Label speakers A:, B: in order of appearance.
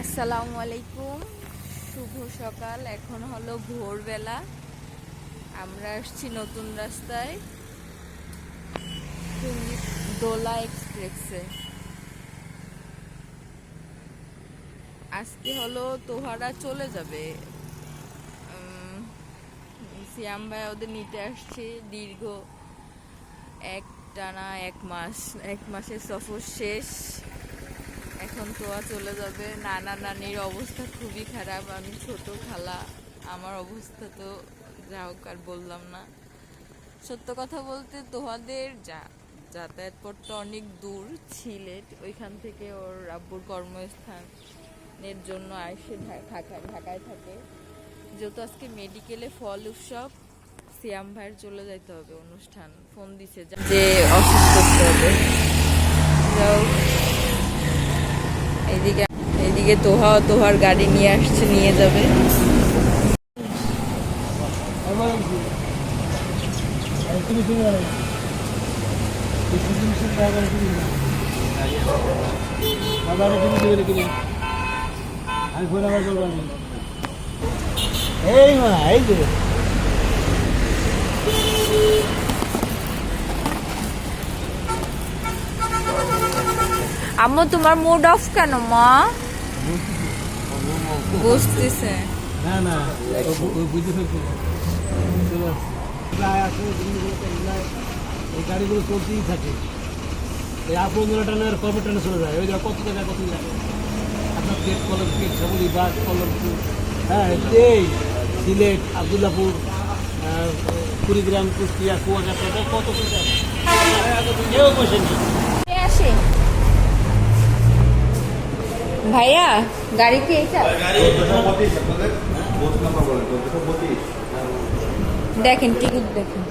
A: আসসালামু আলাইকুম, শুভ সকাল। এখন হলো ভোরবেলা। আমরা আসছি নতুন রাস্তায় দোলা এক্সপ্রেসে। আজকে হলো তোহারা চলে যাবে। সিয়াম ভাই ওদের নিতে আসছে। দীর্ঘ টানা এক মাসের সফর শেষ। এখন তোয়া চলে যাবে। নানা নানির অবস্থা খুবই খারাপ। আমি ছোট খালা, আমার অবস্থা তো যা হোক আর বললাম না। সত্য কথা বলতে তোহাদের যাতায়াত করতে অনেক দূর, সিলেট। ওইখান থেকে ওর আব্বুর কর্মস্থানের জন্য আসে ঢাকায় থাকে। যেহেতু আজকে মেডিকেলে ফল উৎসব, সিয়াম ভাইয়ের চলে যাইতে হবে অনুষ্ঠান। ফোন দিছে যে অসুস্থ হবে। এইদিকে তোহার গাড়ি নিয়ে আসছে, নিয়ে যাবে। আম্মু তোমার মুড অফ কেন মা? বুঝতেছে
B: না না বুঝতে এই গাড়িগুলো চলতেই থাকে। এই আপনজোড়া টানে আর কবে টানে চলে যায়। ওই কত জায়গায় কত যায় আপনার গেট কলম গেট সামুদি বাস কলমপুর, হ্যাঁ এই সিলেট, আবদুল্লাপুর, কুড়িগ্রাম, কুষ্টিয়া, কুয়াকাটা কত কেউ বসে নেই।
A: আসে ভাইয়া, গাড়ি কি এইটা? দেখেন টিকিট দেখেন।